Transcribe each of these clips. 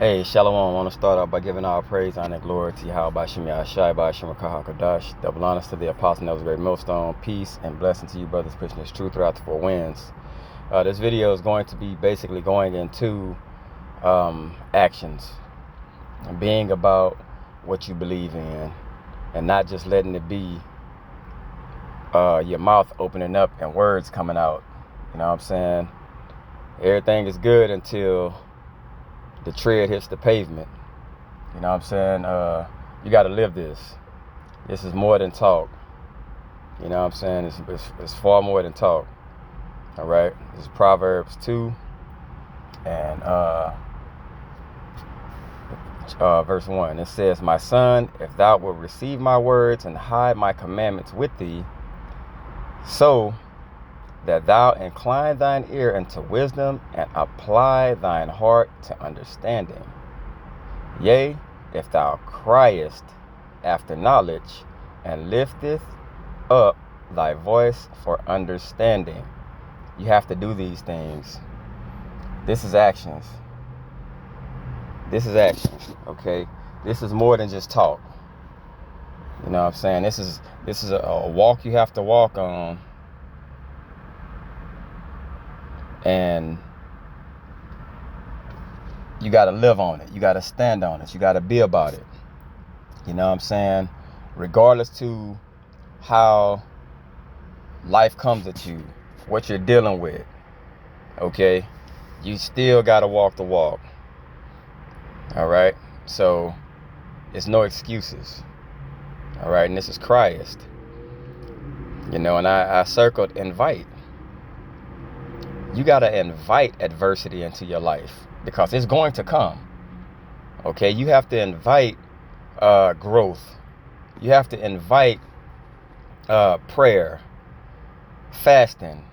Hey, Shalom. I want to start off by giving all praise, honor, and glory to Yahweh Shem Yahshai, by Shem Kadash. Double honors to the apostle that was great millstone. Peace and blessing to you, brothers, preaching His truth throughout the four winds. This video is going to be basically going into actions and being about what you believe in, and not just letting it be your mouth opening up and words coming out. You know what I'm saying? Everything is good until the tread hits the pavement. You know what I'm saying? You got to live this. This is more than talk. You know what I'm saying? It's far more than talk. All right? This is Proverbs 2 and verse 1. It says, "My son, if thou wilt receive my words and hide my commandments with thee, so that thou incline thine ear unto wisdom and apply thine heart to understanding. Yea, if thou criest after knowledge and lifteth up thy voice for understanding." You have to do these things. This is actions. This is actions, okay? This is more than just talk. You know what I'm saying? This is a walk you have to walk on. And you got to live on it. You got to stand on it. You got to be about it. You know what I'm saying? Regardless to how life comes at you, what you're dealing with, okay? You still got to walk the walk. All right? So it's no excuses. All right? And this is Christ. You know, and I circled invite. You got to invite adversity into your life because it's going to come. Okay? You have to invite growth. You have to invite prayer, fasting,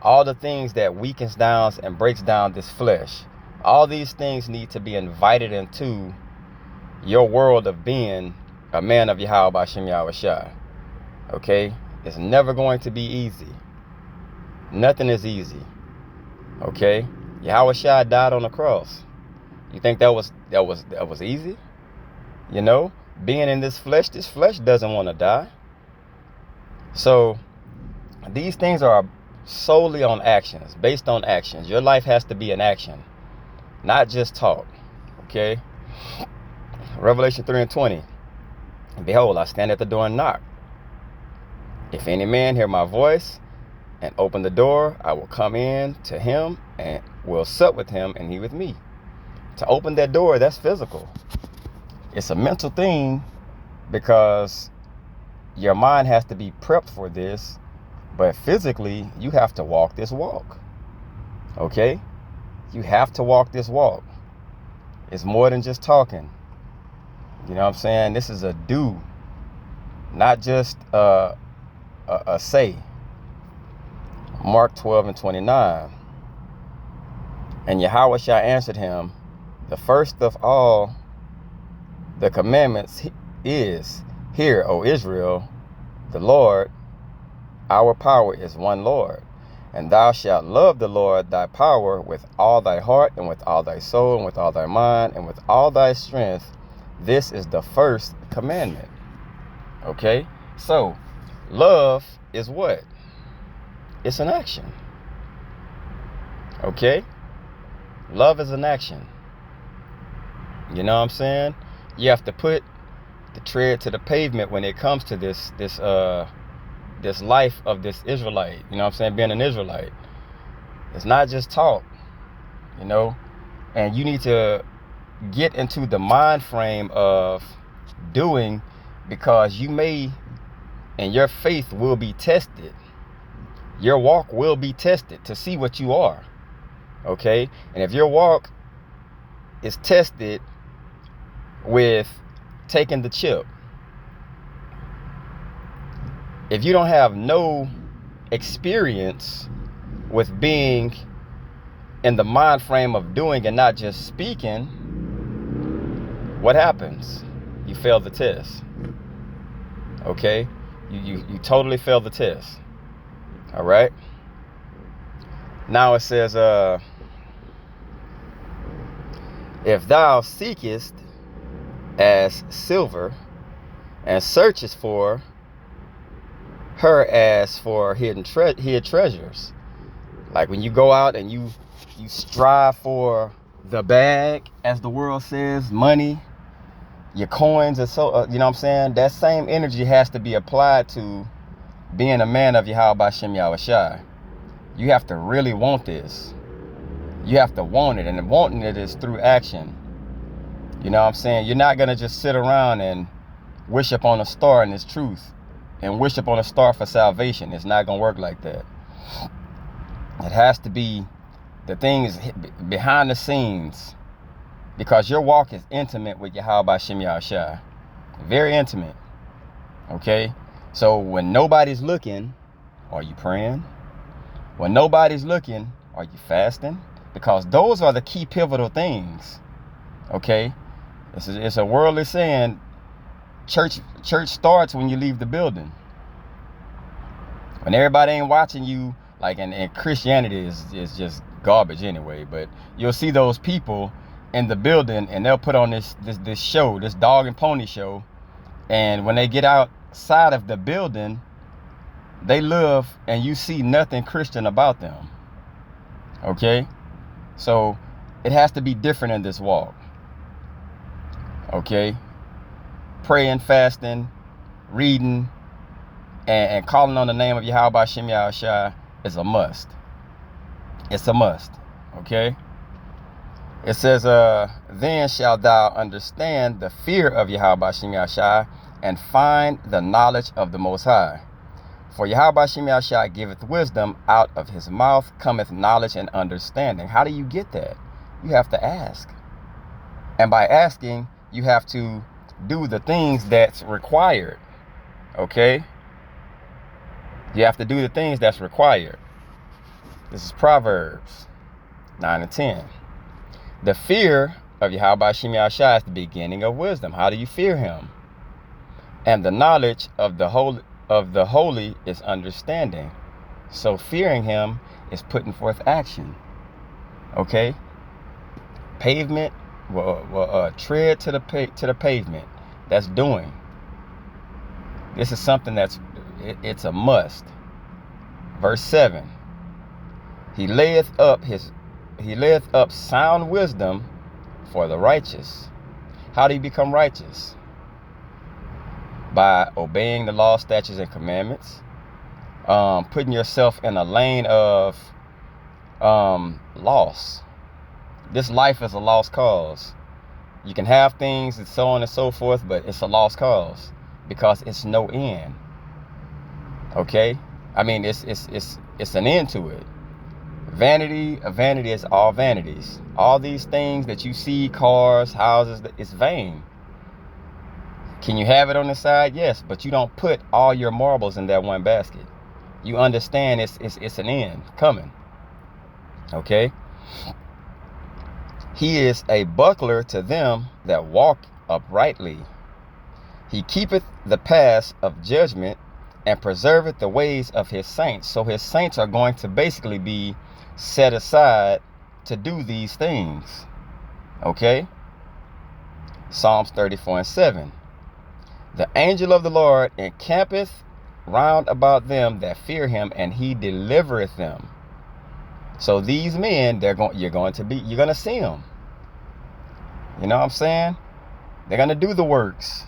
all the things that weakens down and breaks down this flesh. All these things need to be invited into your world of being a man of Yahweh Shem Yahushua. Okay? It's never going to be easy. Nothing is easy. Okay? Yahushua died on the cross. You think that was easy? You know? Being in this flesh doesn't want to die. So these things are solely on actions, based on actions. Your life has to be an action, not just talk. Okay? Revelation 3:20. "Behold, I stand at the door and knock. If any man hear my voice and open the door, I will come in to him and will sup with him and he with me." To open that door, that's physical. It's a mental thing because your mind has to be prepped for this, but physically, you have to walk this walk. Okay? You have to walk this walk. It's more than just talking. You know what I'm saying? This is a do, not just a say. Mark 12:29. "And Yahushua answered him, the first of all the commandments is, Hear, O Israel, the Lord, our power is one Lord. And thou shalt love the Lord thy power with all thy heart and with all thy soul and with all thy mind and with all thy strength. This is the first commandment." Okay? So, love is what? It's an action. Okay? Love is an action. You know what I'm saying? You have to put the tread to the pavement when it comes to this life of this Israelite. You know what I'm saying? Being an Israelite. It's not just talk, you know? And you need to get into the mind frame of doing, because you may, and your faith will be tested. Your walk will be tested to see what you are. Okay? And if your walk is tested with taking the chip, if you don't have no experience with being in the mind frame of doing and not just speaking, what happens? You fail the test. Okay? You totally fail the test. All right? Now it says, If thou seekest as silver, and searchest for her as for hidden treasures. Like when you go out and you strive for the bag, as the world says, money, your coins, and so you know what I'm saying? That same energy has to be applied to being a man of Yahweh Shem Yahushai. You have to really want this. You have to want it, and wanting it is through action. You know what I'm saying? You're not gonna just sit around and wish upon a star in this truth and wish upon a star for salvation. It's not gonna work like that. It has to be the things behind the scenes, because your walk is intimate with Yahweh Shem Yahushai. Very intimate. Okay? So when nobody's looking, are you praying? When nobody's looking, are you fasting? Because those are the key pivotal things. Okay? It's a worldly saying, church starts when you leave the building. When everybody ain't watching you, like, and Christianity is just garbage anyway, but you'll see those people in the building and they'll put on this show, this dog and pony show, and when they get outside of the building, they live and you see nothing Christian about them. Okay? So it has to be different in this walk. Okay? Praying, fasting, reading, and calling on the name of Yahweh Shem Yahushai is a must. It's a must. Okay? It says, then shalt thou understand the fear of Yahweh Shem Yahushai, and find the knowledge of the Most High. For Yahweh Shem Yahushai giveth wisdom, out of his mouth cometh knowledge and understanding. How do you get that? You have to ask. And by asking, you have to do the things that's required. Okay? You have to do the things that's required. This is Proverbs 9 and 10. The fear of Yahweh Shem Yahushai is the beginning of wisdom. How do you fear him? And the knowledge of the holy is understanding. So fearing him is putting forth action. Okay? Pavement, tread to the pavement. That's doing. This is something it's a must. Verse 7. He layeth up sound wisdom for the righteous. How do you become righteous? By obeying the law, statutes, and commandments. Putting yourself in a lane of loss. This life is a lost cause. You can have things and so on and so forth, but it's a lost cause because it's no end. Okay? I mean, it's an end to it. Vanity is all vanities. All these things that you see, cars, houses, it's vain. Can you have it on the side? Yes, but you don't put all your marbles in that one basket. You understand it's an end coming. Okay? He is a buckler to them that walk uprightly. He keepeth the paths of judgment and preserveth the ways of his saints. So his saints are going to basically be set aside to do these things. Okay? Psalms 34 and 7. The angel of the Lord encampeth round about them that fear him, and he delivereth them. So these men, you're going to see them. You know what I'm saying? They're going to do the works.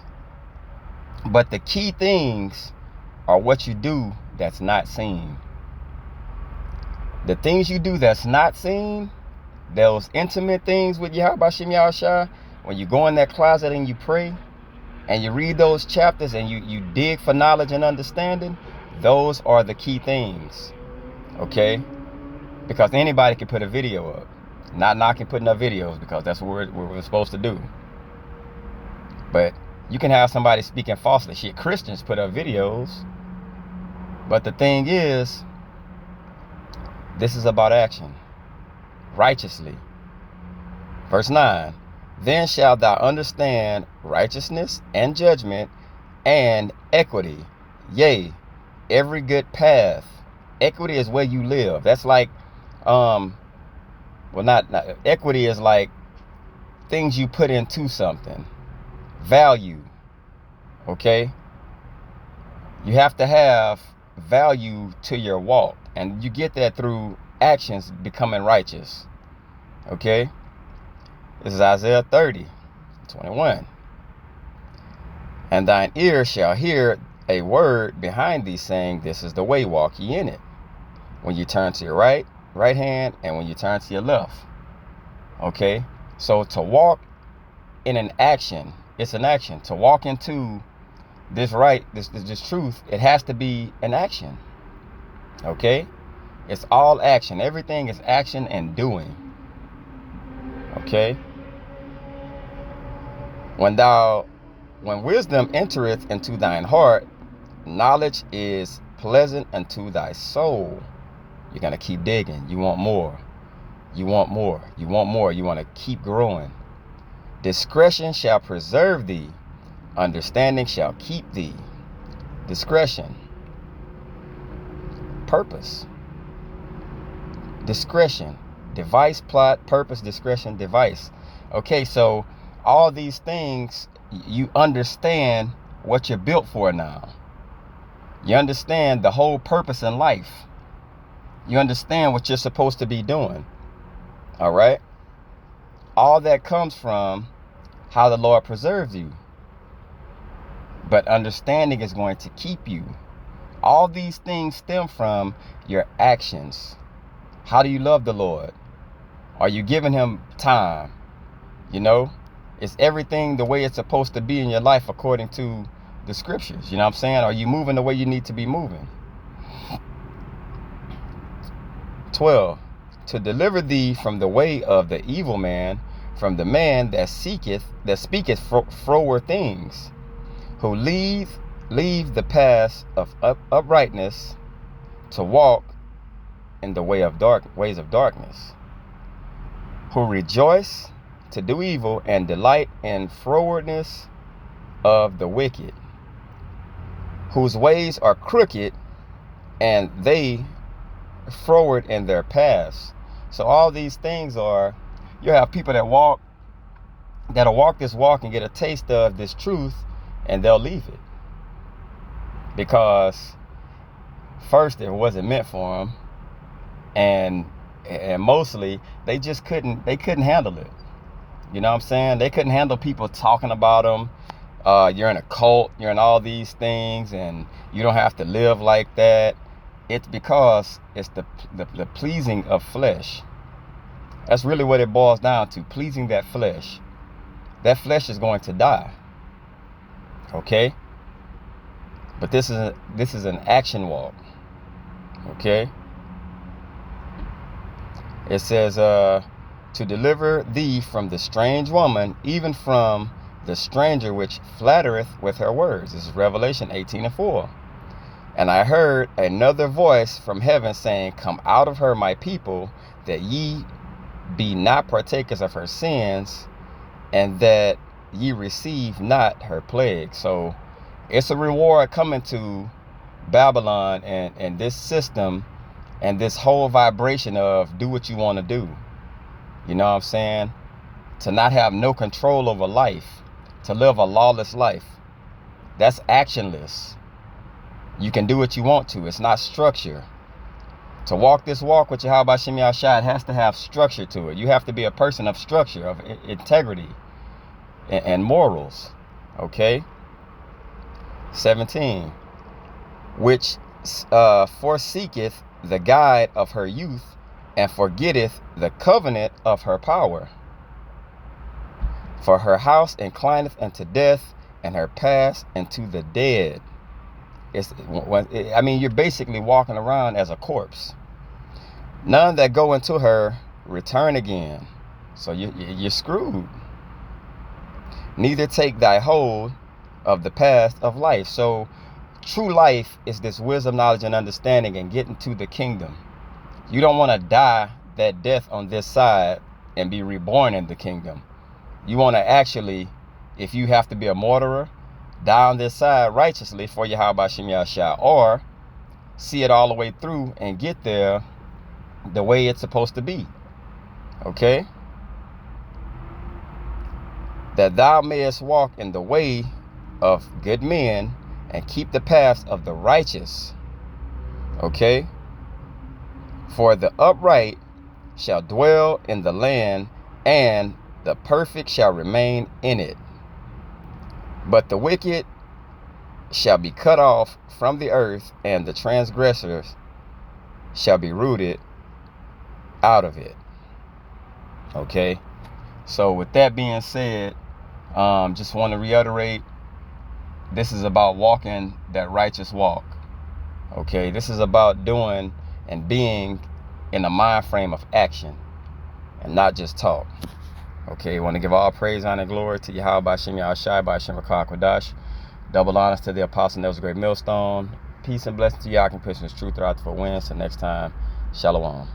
But the key things are what you do that's not seen. The things you do that's not seen, those intimate things with Yahweh Shem Yahushai, when you go in that closet and you pray, and you read those chapters and you dig for knowledge and understanding, those are the key things. Okay? Because anybody can put a video up. Not knocking putting up videos, because that's what we're supposed to do. But you can have somebody speaking falsely. Shit, Christians put up videos. But the thing is, this is about action. Righteously. Verse 9. Then shalt thou understand righteousness and judgment and equity. Yea, every good path. Equity is where you live. That's like, equity is like things you put into something. Value. Okay? You have to have value to your walk. And you get that through actions becoming righteous. Okay? This is Isaiah 30:21. And thine ear shall hear a word behind thee saying, this is the way, walk ye in it. When you turn to your right hand, and when you turn to your left. Okay? So to walk in an action, it's an action. To walk into this this truth, it has to be an action. Okay? It's all action. Everything is action and doing. Okay? When wisdom entereth into thine heart, knowledge is pleasant unto thy soul. You're going to keep digging. You want more. You want more. You want more. You want to keep growing. Discretion shall preserve thee. Understanding shall keep thee. Discretion. Purpose. Discretion. Device, plot, purpose, discretion, device. Okay, so all these things, you understand what you're built for now. You understand the whole purpose in life. You understand what you're supposed to be doing. All right? All that comes from how the Lord preserves you. But understanding is going to keep you. All these things stem from your actions. How do you love the Lord? Are you giving him time? You know, is everything the way it's supposed to be in your life according to the scriptures? You know what I'm saying? Are you moving the way you need to be moving? 12. To deliver thee from the way of the evil man, from the man that speaketh froward things, who leave the paths of uprightness to walk in the ways of darkness, who rejoice to do evil and delight in frowardness of the wicked, whose ways are crooked and they froward in their paths. So all these things are, you have people that'll walk this walk and get a taste of this truth, and they'll leave it because first it wasn't meant for them, and mostly they just couldn't handle it. You know what I'm saying? They couldn't handle people talking about them. You're in a cult, you're in all these things, and you don't have to live like that. It's because it's the pleasing of flesh. That's really what it boils down to, pleasing that flesh. That flesh is going to die. Okay? But this is an action walk. Okay? It says, to deliver thee from the strange woman, even from the stranger which flattereth with her words. This is Revelation 18:4. And I heard another voice from heaven saying, come out of her, my people, that ye be not partakers of her sins, and that ye receive not her plague. So it's a reward coming to Babylon and this system and this whole vibration of do what you want to do. You know what I'm saying? To not have no control over life, to live a lawless life. That's actionless. You can do what you want to. It's not structure. To walk this walk with Yahweh Shem Yahshua, it has to have structure to it. You have to be a person of structure, of integrity and morals. Okay? 17. Which forseeketh the guide of her youth, and forgetteth the covenant of her power. For her house inclineth unto death, and her paths into the dead. You're basically walking around as a corpse. None that go into her return again. So you're screwed. Neither take thy hold of the path of life. So true life is this wisdom, knowledge, and understanding, and getting to the kingdom. You don't want to die that death on this side and be reborn in the kingdom. You want to actually, if you have to be a martyr, die on this side righteously for Yahweh Shem Yahshua, or see it all the way through and get there the way it's supposed to be. Okay? that thou mayest walk in the way of good men and keep the paths of the righteous. Okay? For the upright shall dwell in the land, and the perfect shall remain in it. But the wicked shall be cut off from the earth, and the transgressors shall be rooted out of it. Okay? So with that being said, just want to reiterate, this is about walking that righteous walk. Okay? This is about doing and being in a mind frame of action and not just talk. Okay, I want to give all praise, honor, and glory to Yahweh B'Shem Yahushai B'Shem Rakah Kodash. Double honors to the apostle, that was a great millstone. Peace and blessings to y'all. I can push this truth throughout the 4 winds. So next time, shalom.